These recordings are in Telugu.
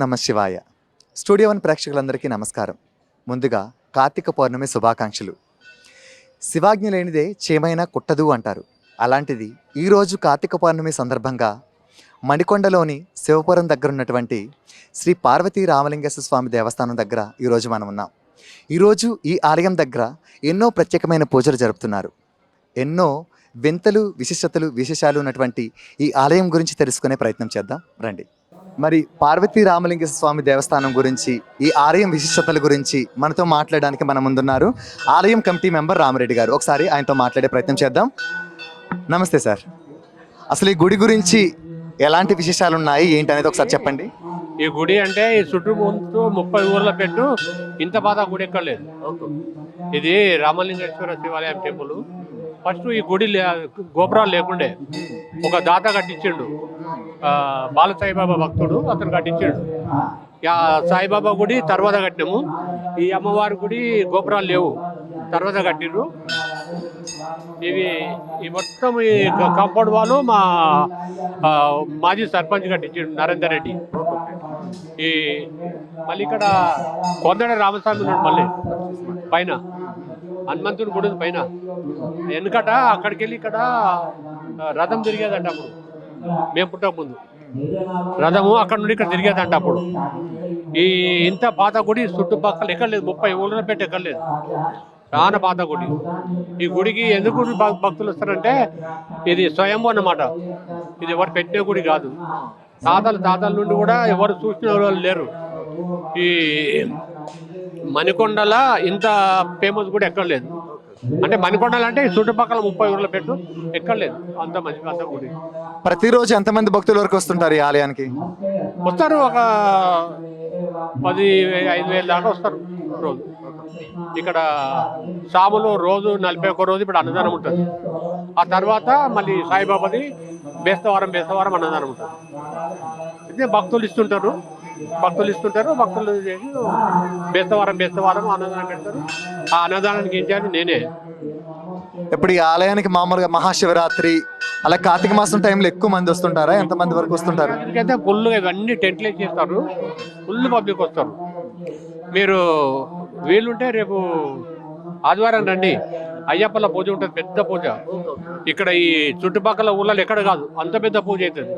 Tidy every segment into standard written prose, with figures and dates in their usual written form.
నమః శివాయ. స్టూడియో వన్ ప్రేక్షకులందరికీ నమస్కారం. ముందుగా కార్తీక పౌర్ణమి శుభాకాంక్షలు. శివాజ్ఞ లేనిదే చేమైనా కుట్టదు అంటారు. అలాంటిది ఈరోజు కార్తీక పౌర్ణమి సందర్భంగా మణికొండలోని శివపురం దగ్గర ఉన్నటువంటి శ్రీ పార్వతీ రామలింగేశ్వర స్వామి దేవస్థానం దగ్గర ఈరోజు మనం ఉన్నాం. ఈరోజు ఈ ఆలయం దగ్గర ఎన్నో ప్రత్యేకమైన పూజలు జరుపుతున్నారు. ఎన్నో వింతలు, విశిష్టతలు, విశేషాలు ఉన్నటువంటి ఈ ఆలయం గురించి తెలుసుకునే ప్రయత్నం చేద్దాం రండి. మరి పార్వతీ రామలింగేశ్వర స్వామి దేవస్థానం గురించి, ఈ ఆలయం విశిష్టతల గురించి మనతో మాట్లాడడానికి మన ముందున్నారు ఆలయం కమిటీ మెంబర్ రామిరెడ్డి గారు. ఒకసారి ఆయనతో మాట్లాడే ప్రయత్నం చేద్దాం. నమస్తే సార్. అసలు ఈ గుడి గురించి ఎలాంటి విశేషాలు ఉన్నాయి ఏంటి అనేది ఒకసారి చెప్పండి. ఈ గుడి అంటే ఈ చుట్టుముట్టు 30 ఊర్ల పెట్టు ఇంత బాధ గుడి ఎక్కడ లేదు. ఇది రామలింగేశ్వర శివాలయం టెంపుల్. ఫస్ట్ ఈ గుడి గోపురాలు లేకుండే ఒక దాత కట్టించిండు, బాల సాయిబాబా భక్తుడు, అతను కట్టించిండు. సాయిబాబా గుడి తర్వాత కట్టినాము. ఈ అమ్మవారి గుడి గోపురాలు లేవు, తర్వాత కట్టిండ్రు. ఈ మొత్తం ఈ కాంపౌండ్ వాళ్ళు మా మాజీ సర్పంచ్ కట్టించిండు నరేందర్ రెడ్డి. ఈ మళ్ళీ ఇక్కడ కొందడ రామస్వామి ఉన్నాడు, మళ్ళీ పైన హనుమంతుని గుడి పైన. వెనుకట అక్కడికి వెళ్ళి ఇక్కడ రథం తిరిగేదంట. అప్పుడు మేము పుట్టక ముందు రథము అక్కడ నుండి ఇక్కడ తిరిగేదంట. అప్పుడు ఈ ఇంత పాత గుడి చుట్టుపక్కల ఎక్కడ లేదు, 30 ఊళ్ళ పెట్టి ఎక్కడ లేదు, చాలా పాత గుడి. ఈ గుడికి ఎందుకు భక్తులు వస్తారంటే ఇది స్వయంభూ అన్నమాట. ఇది ఎవరు పెట్టిన గుడి కాదు. తాతల నుండి కూడా ఎవరు చూసిన వాళ్ళు లేరు. ఈ మణికొండల ఇంత ఫేమస్ కూడా ఎక్కడ లేదు. అంటే మణికొండలు అంటే చుట్టుపక్కల 30 ఊర్ల పెట్టు ఎక్కడ లేదు అంత మంచి అంత గుడి. ప్రతిరోజు ఎంతమంది భక్తుల వరకు వస్తుంటారు ఈ ఆలయానికి? వస్తారు, ఒక 10,000-5,000 దాకా వస్తారు రోజు. ఇక్కడ సాములు రోజు 41 రోజు ఇప్పుడు అన్నదానం ఉంటుంది. ఆ తర్వాత మళ్ళీ సాయిబాబాది బేస్తవారం అన్నదానం ఉంటుంది. అయితే భక్తులు ఇస్తుంటారు, భక్తులు చేసి బేస్తవారం అన్నదానం పెడతారు. ఆ అన్నదానానికి ఏం చేయాలి నేనే. ఇప్పుడు ఈ ఆలయానికి మామూలుగా మహాశివరాత్రి అలా కార్తీక మాసం టైంలో ఎక్కువ మంది వస్తుంటారా? ఎంతమంది వరకు వస్తుంటారు? అయితే ఫుల్గా ఇవన్నీ టెంట్లు చేస్తారు, ఫుల్ పబ్లిక్ వస్తారు. మీరు వీలుంటే రేపు ఆదివారం రండి, అయ్యప్పల పూజ ఉంటుంది, పెద్ద పూజ. ఇక్కడ ఈ చుట్టుపక్కల ఊళ్ళలో ఎక్కడ కాదు, అంత పెద్ద పూజ అవుతుంది.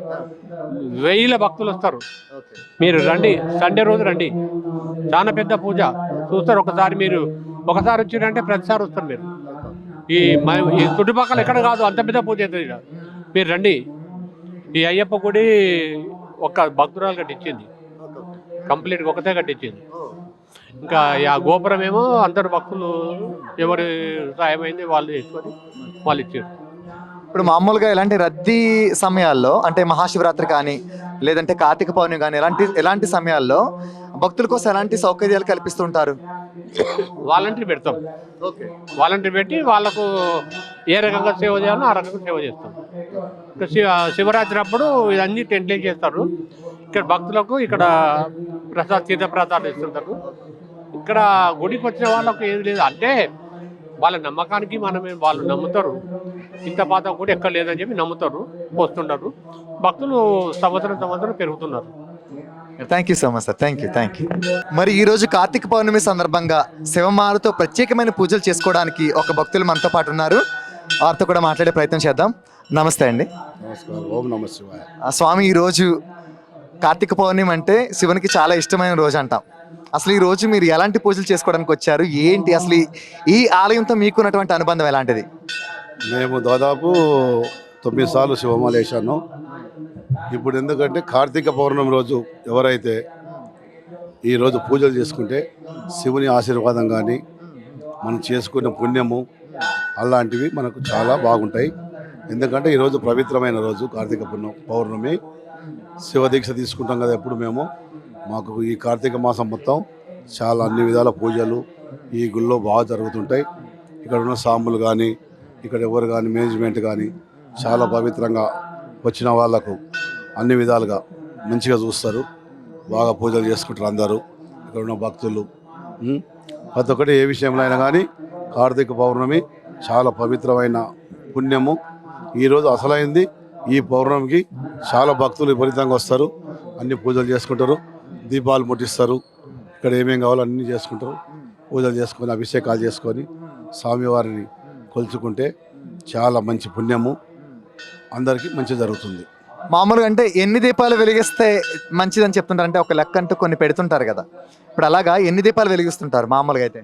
1000 భక్తులు వస్తారు. మీరు రండి, సండే రోజు రండి, చాలా పెద్ద పూజ చూస్తారు. మీరు ఒకసారి వచ్చిరంటే ప్రతిసారి వస్తారు. మీరు ఈ చుట్టుపక్కల ఎక్కడ కాదు, అంత పెద్ద పూజ అవుతుంది. ఇక్కడ మీరు రండి. ఈ అయ్యప్ప గుడి ఒక భక్తురాలు కట్టించింది, కంప్లీట్గా ఒకటే కట్టించింది. ఇంకా ఆ గోపురం ఏమో అందరు భక్తులు ఎవరి సాయమైంది వాళ్ళు చేసుకొని వాళ్ళు ఇచ్చారు. ఇప్పుడు మామూలుగా ఇలాంటి రద్దీ సమయాల్లో, అంటే మహాశివరాత్రి కానీ లేదంటే కార్తీక పౌర్ణమి కానీ ఎలాంటి సమయాల్లో భక్తుల కోసం ఎలాంటి సౌకర్యాలు కల్పిస్తుంటారు? వాలంటీర్ పెడతాం. వాలంటీర్ పెట్టి వాళ్ళకు ఏ రకంగా సేవ చేయాలో ఆ రకంగా సేవ చేస్తాం. శివరాత్రి అప్పుడు ఇవన్నీ టెంట్లు చేస్తారు. ఇక్కడ భక్తులకు ఇక్కడ తీర్థ ప్రసాదాలు ఇస్తుంటారు. ఇక్కడ గుడికి వచ్చిన వాళ్ళకు ఏది లేదు అంటే వాళ్ళ నమ్మకానికి వాళ్ళు నమ్ముతారు. ఇంత పాత గుడి ఎక్కడ లేదని చెప్పి నమ్ముతారు, వస్తుంటారు. భక్తులు సంవత్సరం పెరుగుతున్నారు. Thank you so much sir. Thank you. మరి ఈరోజు కార్తీక పౌర్ణమి సందర్భంగా శివమాలతో ప్రత్యేకమైన పూజలు చేసుకోవడానికి ఒక భక్తులు మనతో పాటు ఉన్నారు. వారితో కూడా మాట్లాడే ప్రయత్నం చేద్దాం. నమస్తే అండి. నమస్కారం. ఓం నమః శివాయ. స్వామి, ఈరోజు కార్తీక పౌర్ణమి అంటే శివునికి చాలా ఇష్టమైన రోజు అంటాం. అసలు ఈ రోజు మీరు ఎలాంటి పూజలు చేసుకోవడానికి వచ్చారు ఏంటి? అసలు ఈ ఆలయంతో మీకున్నటువంటి అనుబంధం ఎలాంటిది? మేము దాదాపు 9 సార్లు శివమాల వేశాను. ఇప్పుడు ఎందుకంటే కార్తీక పౌర్ణమి రోజు ఎవరైతే ఈరోజు పూజలు చేసుకుంటే శివుని ఆశీర్వాదం కానీ మనం చేసుకున్న పుణ్యము అలాంటివి మనకు చాలా బాగుంటాయి. ఎందుకంటే ఈరోజు పవిత్రమైన రోజు కార్తీక పౌర్ణమి. శివదీక్ష తీసుకుంటాం కదా ఎప్పుడు మేము. మాకు ఈ కార్తీక మాసం మొత్తం చాలా అన్ని విధాల పూజలు ఈ గుళ్ళో బాగా జరుగుతుంటాయి. ఇక్కడ ఉన్న సాములు కానీ ఇక్కడ ఎవరు కానీ మేనేజ్మెంట్ కానీ చాలా పవిత్రంగా వచ్చిన వాళ్ళకు అన్ని విధాలుగా మంచిగా చూస్తారు, బాగా పూజలు చేసుకుంటారు అందరూ. ఇక్కడ ఉన్న భక్తులు ప్రతి ఒక్కటి ఏ విషయంలో అయినా కానీ కార్తీక పౌర్ణమి చాలా పవిత్రమైన పుణ్యము. ఈరోజు అసలైంది ఈ పౌర్ణమికి చాలా భక్తులు విపరీతంగా వస్తారు, అన్ని పూజలు చేసుకుంటారు. దీపాలు ముట్టిస్తారు. ఇక్కడ ఏమేం కావాలో అన్నీ చేసుకుంటారు. పూజలు చేసుకొని అభిషేకాలు చేసుకొని స్వామివారిని కొలుచుకుంటే చాలా మంచి పుణ్యము, అందరికీ మంచి జరుగుతుంది. మామూలుగా అంటే ఎన్ని దీపాలు వెలిగిస్తే మంచిదని చెప్తుంటారు? అంటే ఒక లెక్క అంటూ కొన్ని పెడుతుంటారు కదా, ఇప్పుడు అలాగా ఎన్ని దీపాలు వెలిగిస్తుంటారు మామూలుగా అయితే?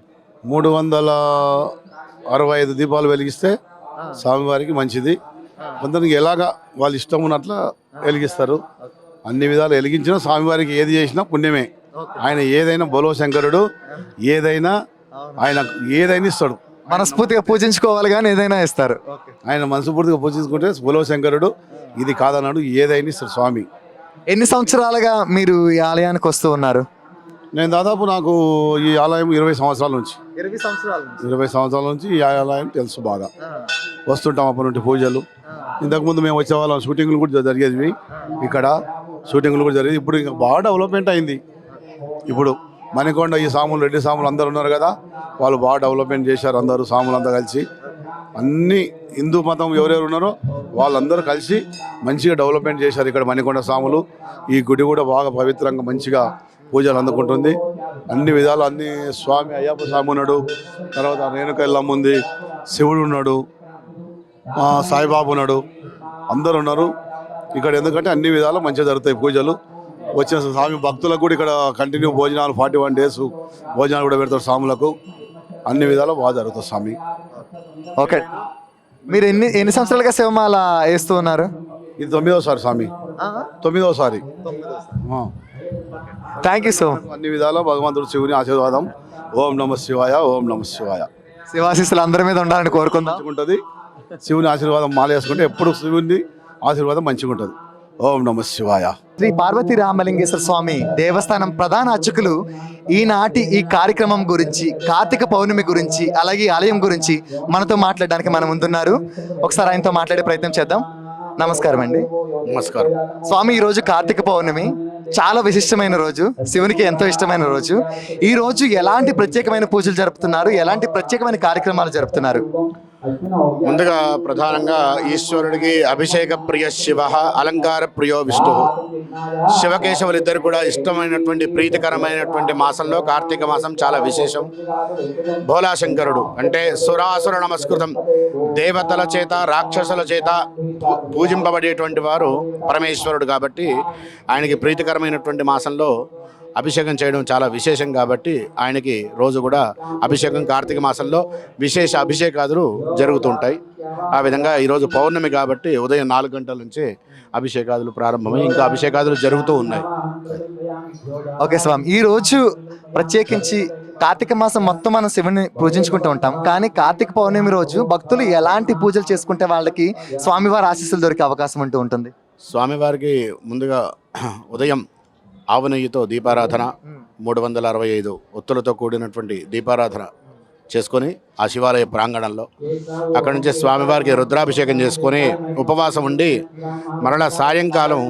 365 దీపాలు వెలిగిస్తే స్వామివారికి మంచిది. కొందరికి ఎలాగా వాళ్ళు ఇష్టం ఉన్నట్ల వెలిగిస్తారు. అన్ని విధాలు వెలిగించినా స్వామివారికి ఏది చేసినా పుణ్యమే. ఆయన ఏదైనా బోలో శంకరుడు, ఏదైనా ఆయన ఏదైనా ఇస్తాడు. మనస్ఫూర్తిగా పూజించుకోవాలి కానీ ఏదైనా ఇస్తారు. ఆయన మనస్ఫూర్తిగా పూజించుకుంటే బోలో శంకరుడు ఇది కాదన్నాడు, ఏదైనా ఇస్తాడు స్వామి. ఎన్ని సంవత్సరాలుగా మీరు ఈ ఆలయానికి వస్తూ ఉన్నారు? నేను దాదాపు నాకు ఈ ఆలయం 20 సంవత్సరాల నుంచి 20 సంవత్సరాల నుంచి ఈ ఆలయం తెలుసు బాగా. వస్తుంటాం అప్పటి నుండి పూజలు. ఇంతకుముందు మేము వచ్చేవాళ్ళం, షూటింగ్లు కూడా జరిగేవి ఇక్కడ, షూటింగ్లు కూడా జరిగేది. ఇప్పుడు ఇంకా బాగా డెవలప్మెంట్ అయింది. ఇప్పుడు మణికొండ ఈ సాములు, రెడ్డి సాములు అందరు ఉన్నారు కదా, వాళ్ళు బాగా డెవలప్మెంట్ చేశారు. అందరూ సాములు అంతా కలిసి, అన్ని హిందూ మతం ఎవరెవరు ఉన్నారో వాళ్ళందరూ కలిసి మంచిగా డెవలప్మెంట్ చేశారు ఇక్కడ మణికొండ సాములు. ఈ గుడి కూడా బాగా పవిత్రంగా మంచిగా పూజలు అందుకుంటుంది. అన్ని విధాలు అన్ని స్వామి అయ్యప్ప స్వామి ఉన్నాడు, తర్వాత రేణుక ఎల్లమ్మ ఉంది, శివుడు ఉన్నాడు, సాయిబాబు ఉన్నాడు, అందరు ఉన్నారు ఇక్కడ. ఎందుకంటే అన్ని విధాలు మంచిగా జరుగుతాయి పూజలు. వచ్చిన స్వామి భక్తులకు కూడా ఇక్కడ కంటిన్యూ భోజనాలు 41 days భోజనాలు కూడా పెడతారు స్వాములకు. అన్ని విధాలు బాగా జరుగుతుంది స్వామి. ఓకే, మీరు ఎన్ని సంవత్సరాలుగా శివమాల వేస్తూ ఉన్నారు? ఇది 9వసారి స్వామి, 9వసారి. Thank you so much. అన్ని విధాలా భగవంతుడు శివుని ఆశీర్వాదం. ఓం నమ శివాయ, ఓం నమ శివాయ. శివాశీస్సులు అందరి మీద ఉండాలని కోరుకుందాం. ఉంటుంది శివుని ఆశీర్వాదం మాల వేసుకుంటే ఎప్పుడు శివుని ఆశీర్వాదం మంచిగా ఉంటుంది. ఓం నమ శివాయ. శ్రీ పార్వతీ రామలింగేశ్వర స్వామి దేవస్థానం ప్రధాన అర్చకులు ఈనాటి ఈ కార్యక్రమం గురించి, కార్తీక పౌర్ణమి గురించి, అలాగే ఆలయం గురించి మనతో మాట్లాడడానికి మన ముందున్నారు. ఒకసారి ఆయనతో మాట్లాడే ప్రయత్నం చేద్దాం. నమస్కారం అండి. నమస్కారం స్వామి. ఈరోజు కార్తీక పౌర్ణమి, చాలా విశిష్టమైన రోజు, శివునికి ఎంతో ఇష్టమైన రోజు. ఈ రోజు ఎలాంటి ప్రత్యేకమైన పూజలు జరుపుతున్నారు, ఎలాంటి ప్రత్యేకమైన కార్యక్రమాలు జరుపుతున్నారు? ముందుగా ప్రధానంగా ఈశ్వరుడికి అభిషేక ప్రియ శివ, అలంకార ప్రియో విష్ణు. శివకేశవులిద్దరు కూడా ఇష్టమైనటువంటి ప్రీతికరమైనటువంటి మాసంలో కార్తీక మాసం చాలా విశేషం. భోలాశంకరుడు అంటే సురాసుర నమస్కృతం, దేవతల చేత రాక్షసుల చేత పూజింపబడేటువంటి వారు పరమేశ్వరుడు కాబట్టి ఆయనకి ప్రీతికరమైనటువంటి మాసంలో అభిషేకం చేయడం చాలా విశేషం. కాబట్టి ఆయనకి రోజు కూడా అభిషేకం, కార్తీక మాసంలో విశేష అభిషేకాదులు జరుగుతుంటాయి. ఆ విధంగా ఈరోజు పౌర్ణమి కాబట్టి ఉదయం 4 గంటల నుంచే అభిషేకాదులు ప్రారంభమై ఇంకా అభిషేకాదులు జరుగుతూ ఉన్నాయి. ఓకే స్వామి, ఈ రోజు ప్రత్యేకించి కార్తీక మాసం మొత్తం మనం శివుని పూజించుకుంటూ ఉంటాం, కానీ కార్తీక పౌర్ణమి రోజు భక్తులు ఎలాంటి పూజలు చేసుకుంటే వాళ్ళకి స్వామివారి ఆశీస్సులు దొరికే అవకాశం ఉంటూ ఉంటుంది? స్వామివారికి ముందుగా ఉదయం ఆవు నెయ్యితో దీపారాధన, 365 ఒత్తులతో కూడినటువంటి దీపారాధన చేసుకొని ఆ శివాలయ ప్రాంగణంలో అక్కడి నుంచి స్వామివారికి రుద్రాభిషేకం చేసుకొని ఉపవాసం ఉండి మరలా సాయంకాలం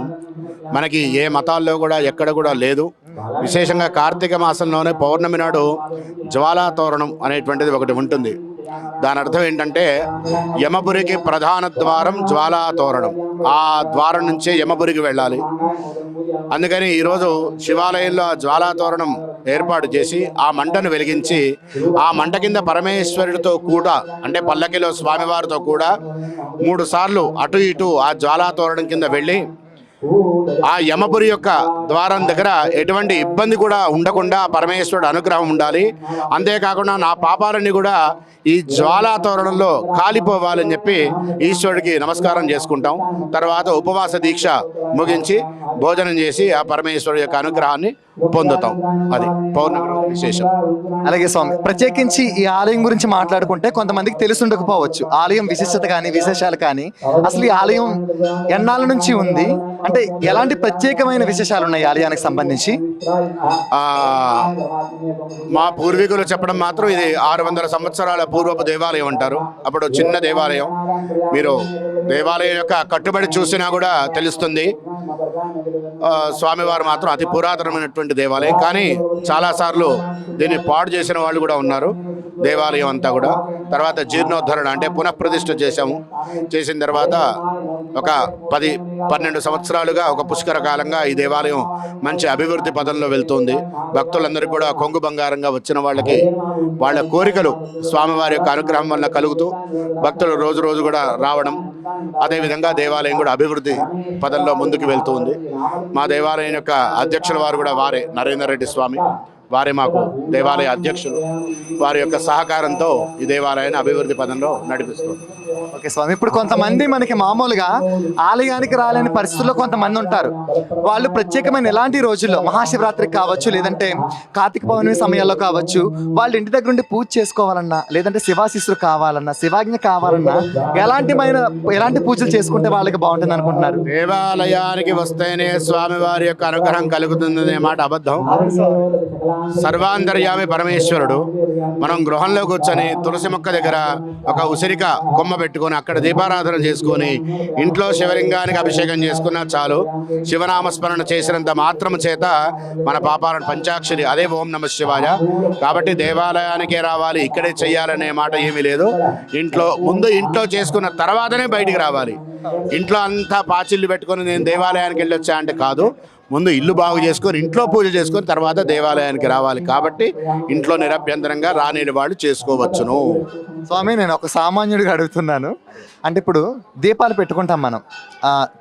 మనకి ఏ మతాల్లో కూడా ఎక్కడ కూడా లేదు, విశేషంగా కార్తీక మాసంలోనే పౌర్ణమి నాడు జ్వాలా తోరణం అనేటువంటిది ఒకటి ఉంటుంది. దాని అర్థం ఏంటంటే యమపురికి ప్రధాన ద్వారం జ్వాలా తోరణం, ఆ ద్వారం నుంచే యమపురికి వెళ్ళాలి. అందుకని ఈరోజు శివాలయంలో జ్వాలా తోరణం ఏర్పాటు చేసి ఆ మంటను వెలిగించి ఆ మంట కింద పరమేశ్వరుడితో కూడా అంటే పల్లకిలో స్వామివారితో కూడా 3 సార్లు అటు ఇటు ఆ జ్వాలా తోరణం కింద వెళ్ళి ఆ యమపురి యొక్క ద్వారం దగ్గర ఎటువంటి ఇబ్బంది కూడా ఉండకుండా పరమేశ్వరుడు అనుగ్రహం ఉండాలి. అంతేకాకుండా నా పాపాలన్నీ కూడా ఈ జ్వాలా తోరణంలో కాలిపోవాలని చెప్పి ఈశ్వరుడికి నమస్కారం చేసుకుంటాం. తర్వాత ఉపవాస దీక్ష ముగించి భోజనం చేసి ఆ పరమేశ్వరుడు యొక్క అనుగ్రహాన్ని పొందుతాం. అది పౌర్ణమి రోజు విశేషం. అలాగే స్వామి, ప్రత్యేకించి ఈ ఆలయం గురించి మాట్లాడుకుంటే కొంతమందికి తెలిసి ఉండకపోవచ్చు ఆలయం విశిష్టత కానీ విశేషాలు కానీ. అసలు ఈ ఆలయం ఎన్నాళ్ళ నుంచి ఉంది, అంటే ఎలాంటి ప్రత్యేకమైన విశేషాలు ఉన్నాయి ఆలయానికి సంబంధించి? మా పూర్వీకులు చెప్పడం మాత్రం ఇది 600 సంవత్సరాల పూర్వపు దేవాలయం అంటారు. అప్పుడు చిన్న దేవాలయం, మీరు దేవాలయం యొక్క కట్టుబడి చూసినా కూడా తెలుస్తుంది. స్వామివారు మాత్రం అతి పురాతనమైనటువంటి దేవాలయం, కానీ చాలాసార్లు దీన్ని పాడు చేసిన వాళ్ళు కూడా ఉన్నారు. దేవాలయం అంతా కూడా. తర్వాత జీర్ణోద్ధరణ అంటే పునఃప్రతిష్ఠ చేశాము. చేసిన తర్వాత ఒక 10-12 సంవత్సరాలుగా ఒక పుష్కర కాలంగా ఈ దేవాలయం మంచి అభివృద్ధి పదంలో వెళ్తుంది. భక్తులందరికీ కూడా కొంగు బంగారంగా వచ్చిన వాళ్ళకి వాళ్ళ కోరికలు స్వామివారి యొక్క అనుగ్రహం వల్ల కలుగుతూ భక్తులు రోజు రోజు కూడా రావడం, అదేవిధంగా దేవాలయం కూడా అభివృద్ధి పదంలో ముందుకు వెళ్తూ ఉంది. మా దేవాలయం యొక్క అధ్యక్షుల వారు కూడా వారే నరేందర్ రెడ్డి స్వామి, వారే మాకు దేవాలయ అధ్యక్షులు. వారి యొక్క సహకారంతో ఈ దేవాలయాన్ని అభివృద్ధి పదంలో నడిపిస్తుంది. ఓకే స్వామి, ఇప్పుడు కొంతమంది మనకి మామూలుగా ఆలయానికి రాలేని పరిస్థితుల్లో కొంతమంది ఉంటారు. వాళ్ళు ప్రత్యేకమైన ఎలాంటి రోజుల్లో మహాశివరాత్రికి కావచ్చు, లేదంటే కార్తీక పౌర్ణమి సమయాల్లో కావచ్చు, వాళ్ళు ఇంటి దగ్గర నుండి పూజ చేసుకోవాలన్నా, లేదంటే శివాశిస్సులు కావాలన్నా, శివాజ్ఞ కావాలన్నా ఎలాంటి పూజలు చేసుకుంటే వాళ్ళకి బాగుంటుంది అనుకుంటున్నారు? దేవాలయానికి వస్తేనే స్వామివారి యొక్క అనుగ్రహం కలుగుతుందనే మాట అబద్ధం. సర్వాంతర్యామి పరమేశ్వరుడు. మనం గృహంలో కూర్చొని తులసి మొక్క దగ్గర ఒక ఉసిరిక కొమ్మ పెట్టుకొని అక్కడ దీపారాధన చేసుకొని ఇంట్లో శివలింగానికి అభిషేకం చేసుకున్నా చాలు. శివనామస్మరణ చేసినంత మాత్రం చేత మన పాపాలను పంచాక్షరి అదే ఓం నమః శివాయ. కాబట్టి దేవాలయానికే రావాలి, ఇక్కడే చెయ్యాలనే మాట ఏమీ లేదు. ఇంట్లో చేసుకున్న తర్వాతనే బయటికి రావాలి. ఇంట్లో అంతా పాచిళ్ళు పెట్టుకొని నేను దేవాలయానికి వెళ్ళొచ్చా అంటే కాదు. ముందు ఇల్లు బాగు చేసుకొని ఇంట్లో పూజ చేసుకొని తర్వాత దేవాలయానికి రావాలి. కాబట్టి ఇంట్లో నిరభ్యంతరంగా రాని వాళ్ళు చేసుకోవచ్చును. స్వామి, నేను ఒక సామాన్యుడిగా అడుగుతున్నాను. అంటే ఇప్పుడు దీపాలు పెట్టుకుంటాం మనం,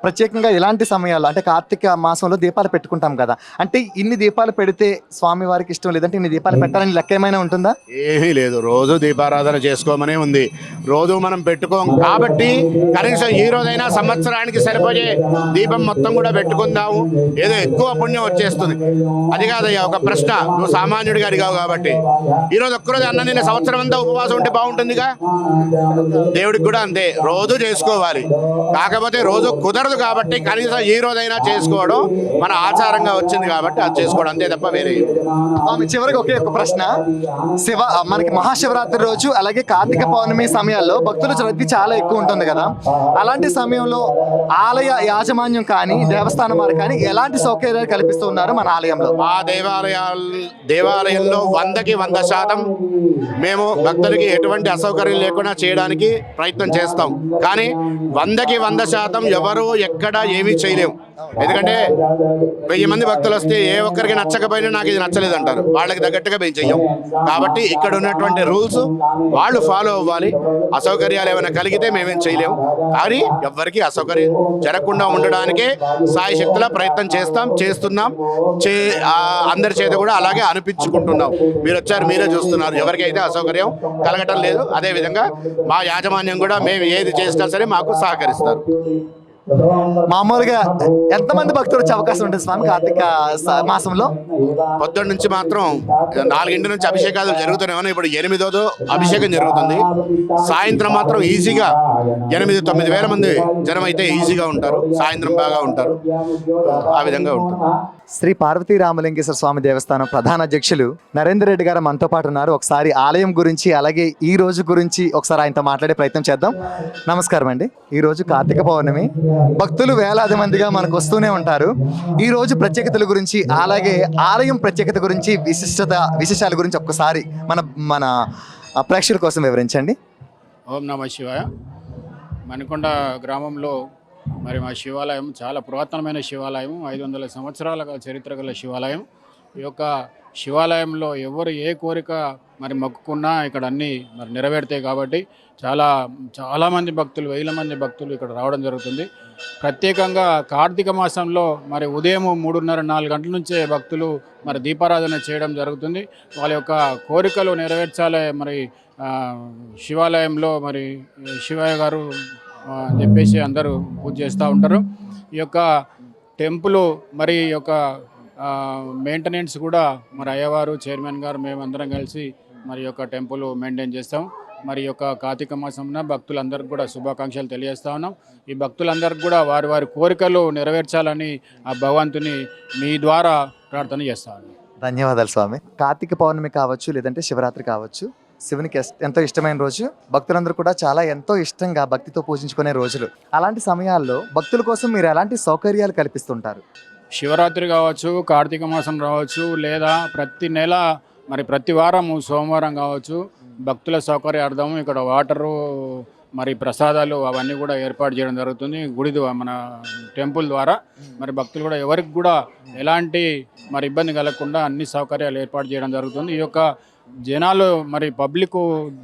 ప్రత్యేకంగా ఇలాంటి సమయాల్లో అంటే కార్తీక మాసంలో దీపాలు పెట్టుకుంటాం కదా. అంటే ఇన్ని దీపాలు పెడితే స్వామి వారికి ఇష్టం, లేదంటే ఇన్ని దీపాలు పెట్టాలని లెక్క ఏమైనా ఉంటుందా? ఏమీ లేదు, రోజు దీపారాధన చేసుకోమనే ఉంది. రోజు మనం పెట్టుకోం కాబట్టి కనీసం ఈ రోజైనా సంవత్సరానికి సరిపోయే దీపం మొత్తం కూడా పెట్టుకుందాము. ఏదో ఎక్కువ పుణ్యం వచ్చేస్తుంది. అది కాదయ్యా ఒక ప్రశ్న, నువ్వు సామాన్యుడిగా అడిగావు కాబట్టి. ఈరోజు ఒక్కరోజు అన్న నేను సంవత్సరం అంతా ఉపవాసం ఉంటే బాగుంటుందిగా. దేవుడికి కూడా అంతే, రోజు చేసుకోవాలి. కాకపోతే రోజు కుదరదు కాబట్టి కనీసం ఈ రోజైనా చేసుకోవడం మన ఆచారంగా వచ్చింది కాబట్టి అది చేసుకోవడం, అంతే తప్ప వేరే. చివరికి ఒకే ఒక ప్రశ్న, మనకి మహాశివరాత్రి రోజు అలాగే కార్తీక పౌర్ణమి సమయాల్లో భక్తుల రద్దీ చాలా ఎక్కువ ఉంటుంది కదా. అలాంటి సమయంలో ఆలయ యాజమాన్యం కానీ దేవస్థానం వారు కానీ ఎలాంటి సౌకర్యాలు కల్పిస్తూ ఉన్నారు మన ఆలయంలో? ఆ దేవాలయంలో 100% మేము భక్తులకి ఎటువంటి అసౌకర్యం లేకుండా చేయడానికి ప్రయత్నం చేస్తాం. కానీ 100% ఎవరు ఎక్కడ ఏమీ చేయలేము. ఎందుకంటే 1000 మంది భక్తులు వస్తే ఏ ఒక్కరికి నచ్చకపోయినా నాకు ఇది నచ్చలేదు అంటారు. వాళ్ళకి తగ్గట్టుగా మేము చెయ్యం. కాబట్టి ఇక్కడ ఉన్నటువంటి రూల్స్ వాళ్ళు ఫాలో అవ్వాలి. అసౌకర్యాలు ఏమైనా కలిగితే మేమేం చేయలేము. కానీ ఎవరికి అసౌకర్యం జరగకుండా ఉండడానికే సాయి శక్తుల ప్రయత్నం చేస్తున్నాం. అందరి చేత కూడా అలాగే అనిపించుకుంటున్నాం. మీరు వచ్చారు, మీరే చూస్తున్నారు, ఎవరికైతే అసౌకర్యం కలగటం లేదు. అదేవిధంగా మా యాజమాన్యం కూడా మేము ఏది చేసినా సరే మాకు సహకరిస్తారు. మామూలుగా ఎంతమంది భక్తులు వచ్చే అవకాశం ఉంటుంది స్వామి కార్తీక మాసంలో? పొద్దున్న నుంచి మాత్రం 4 నుంచి అభిషేకాలు జరుగుతూనే ఉన్నాయి. ఇప్పుడు 8వ అభిషేకం జరుగుతుంది. సాయంత్రం మాత్రం ఈజీగా 8-9 వేల మంది జనం అయితే ఈజీగా ఉంటారు. సాయంత్రం బాగా ఉంటారు. ఆ విధంగా ఉంటుంది. శ్రీ పార్వతీ రామలింగేశ్వర స్వామి దేవస్థానం ప్రధాన అధ్యక్షులు నరేందర్ రెడ్డి గారు మనతో పాటు ఉన్నారు. ఒకసారి ఆలయం గురించి అలాగే ఈ రోజు గురించి ఒకసారి ఆయనతో మాట్లాడే ప్రయత్నం చేద్దాం. నమస్కారం అండి. ఈ రోజు కార్తీక పౌర్ణమి, భక్తులు వేలాది మందిగా మనకు వస్తూనే ఉంటారు. ఈ రోజు ప్రత్యేకతల గురించి అలాగే ఆలయం ప్రత్యేకత గురించి విశేషాల గురించి ఒక్కసారి మన ప్రేక్షకుల కోసం వివరించండి. ఓం నమః శివాయ. మణికొండ గ్రామంలో మరి మా శివాలయం చాలా పురాతనమైన శివాలయం, 500 సంవత్సరాల చరిత్ర గల శివాలయం. ఈ యొక్క శివాలయంలో ఎవరు ఏ కోరిక మరి మొక్కుకున్నా ఇక్కడ అన్నీ మరి నెరవేరుతాయి. కాబట్టి చాలామంది భక్తులు, 1000 మంది భక్తులు ఇక్కడ రావడం జరుగుతుంది. ప్రత్యేకంగా కార్తీక మాసంలో మరి ఉదయం 3:30-4 గంటల నుంచే భక్తులు మరి దీపారాధన చేయడం జరుగుతుంది. వాళ్ళ యొక్క కోరికలు నెరవేర్చాలి. మరి శివాలయంలో మరి శివయ్య గారు చెప్పేసి అందరూ పూజ చేస్తూ ఉంటారు. ఈ యొక్క టెంపుల్ మరి ఈ యొక్క మెయింటెనెన్స్ కూడా మరి అయ్యవారు, చైర్మన్ గారు, మేమందరం కలిసి మరి యొక్క టెంపుల్ మెయింటైన్ చేస్తాం. మరి యొక్క కార్తీక మాసంన భక్తులందరికీ కూడా శుభాకాంక్షలు తెలియజేస్తా ఉన్నాం. ఈ భక్తులందరికీ కూడా వారి వారి కోరికలు నెరవేర్చాలని ఆ భగవంతుని మీ ద్వారా ప్రార్థన చేస్తా ఉన్నాం. ధన్యవాదాలు స్వామి. కార్తీక పౌర్ణమి కావచ్చు, లేదంటే శివరాత్రి కావచ్చు, శివునికి ఎంతో ఇష్టమైన రోజు. భక్తులందరూ కూడా చాలా ఎంతో ఇష్టంగా భక్తితో పూజించుకునే రోజులు. అలాంటి సమయాల్లో భక్తుల కోసం మీరు ఎలాంటి సౌకర్యాలు కల్పిస్తుంటారు? శివరాత్రి కావచ్చు, కార్తీక మాసం రావచ్చు, లేదా ప్రతి నెల మరి ప్రతి వారము సోమవారం కావచ్చు భక్తుల సౌకర్యార్థం ఇక్కడ వాటరు మరి ప్రసాదాలు అవన్నీ కూడా ఏర్పాటు చేయడం జరుగుతుంది గుడి మన టెంపుల్ ద్వారా. మరి భక్తులు కూడా ఎవరికి కూడా ఎలాంటి మరి ఇబ్బంది కలగకుండా అన్ని సౌకర్యాలు ఏర్పాటు చేయడం జరుగుతుంది. ఈ యొక్క జనాలు మరి పబ్లిక్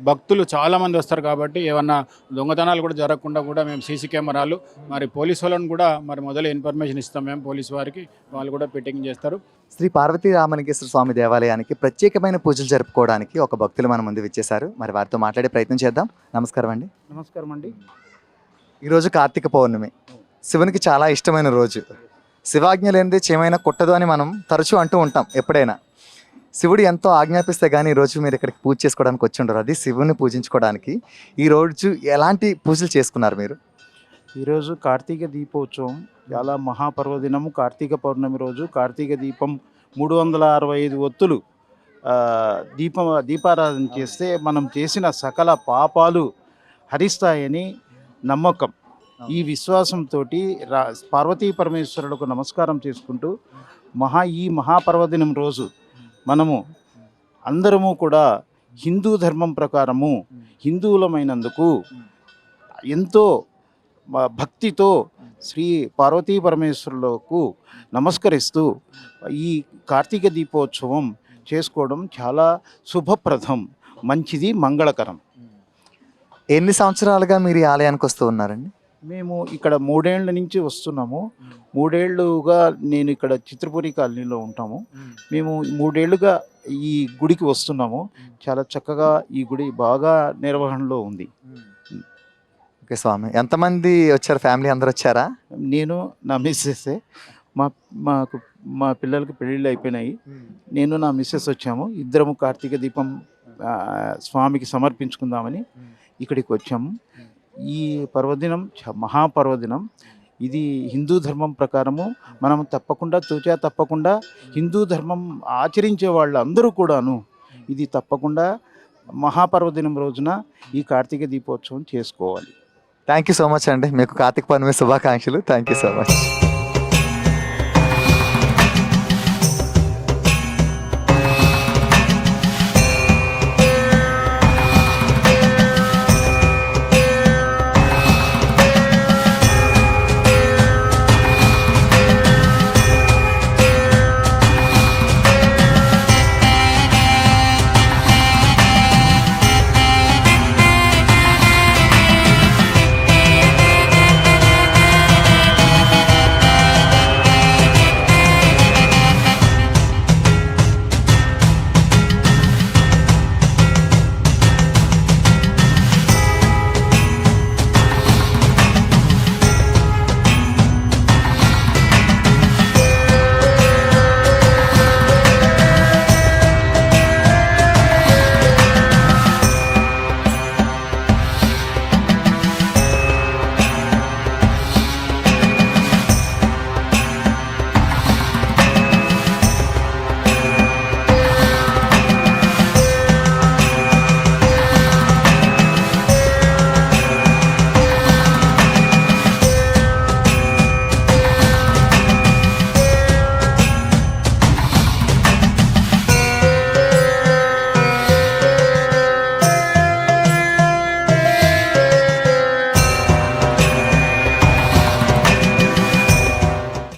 భక్తులు చాలామంది వస్తారు కాబట్టి ఏమన్నా దొంగతనాలు కూడా జరగకుండా కూడా మేము సీసీ కెమెరాలు మరి పోలీసు వాళ్ళని కూడా మరి మొదలు ఇన్ఫర్మేషన్ ఇస్తాం మేము పోలీసు వారికి, వాళ్ళు కూడా ఫిట్టింగ్ చేస్తారు. శ్రీ పార్వతీ రామలింగేశ్వర స్వామి దేవాలయానికి ప్రత్యేకమైన పూజలు జరుపుకోవడానికి ఒక భక్తులు మన ముందు విచ్చేశారు. మరి వారితో మాట్లాడే ప్రయత్నం చేద్దాం. నమస్కారం అండి. నమస్కారం అండి. ఈరోజు కార్తీక పౌర్ణమి, శివునికి చాలా ఇష్టమైన రోజు. శివాజ్ఞ లేనిదే చేమైనా కుట్టదు అని మనం తరచూ అంటూ ఉంటాం. ఎప్పుడైనా శివుడు ఎంతో ఆజ్ఞాపిస్తే కానీ ఈరోజు మీరు ఇక్కడికి పూజ చేసుకోవడానికి వచ్చి ఉండరు. అది శివుని పూజించుకోవడానికి ఈరోజు ఎలాంటి పూజలు చేసుకున్నారు మీరు? ఈరోజు కార్తీక దీపోత్సవం చాలా మహాపర్వదినము. కార్తీక పౌర్ణమి రోజు కార్తీక దీపం 365 ఒత్తులు దీపారాధన చేస్తే మనం చేసిన సకల పాపాలు హరిస్తాయని నమ్మకం. ఈ విశ్వాసంతో పార్వతీ పరమేశ్వరులకు నమస్కారం చేసుకుంటూ ఈ మహాపర్వదినం రోజు మనము అందరము కూడా హిందూ ధర్మం ప్రకారము హిందువులమైనందుకు ఎంతో భక్తితో శ్రీ పార్వతీ పరమేశ్వరులకు నమస్కరిస్తూ ఈ కార్తీక దీపోత్సవం చేసుకోవడం చాలా శుభప్రదం, మంచిది, మంగళకరం. ఎన్ని సంవత్సరాలుగా మీరు ఈ ఆలయానికి వస్తూ ఉన్నారండి? మేము ఇక్కడ 3 ఏళ్ల నుంచి వస్తున్నాము. 3 ఏళ్ళుగా నేను ఇక్కడ చిత్రపురి కాలనీలో ఉంటాము. మేము 3 ఏళ్ళుగా ఈ గుడికి వస్తున్నాము. చాలా చక్కగా ఈ గుడి బాగా నిర్వహణలో ఉంది. ఓకే స్వామి, ఎంతమంది వచ్చారు? ఫ్యామిలీ అందరు వచ్చారా? నేను నా మిస్సెస్, మా పిల్లలకి పెళ్ళిళ్ళు అయిపోయినాయి. నేను నా మిస్సెస్ వచ్చాము. ఇద్దరము కార్తీక దీపం స్వామికి సమర్పించుకుందామని ఇక్కడికి వచ్చాము. ఈ పర్వదినం మహాపర్వదినం. ఇది హిందూ ధర్మం ప్రకారము మనం తప్పకుండా హిందూ ధర్మం ఆచరించే వాళ్ళు అందరూ కూడాను ఇది తప్పకుండా మహాపర్వదినం రోజున ఈ కార్తీక దీపోత్సవం చేసుకోవాలి. థ్యాంక్ యూ సో మచ్ అండి. మీకు కార్తీక పౌర్ణమి శుభాకాంక్షలు. Thank you so much.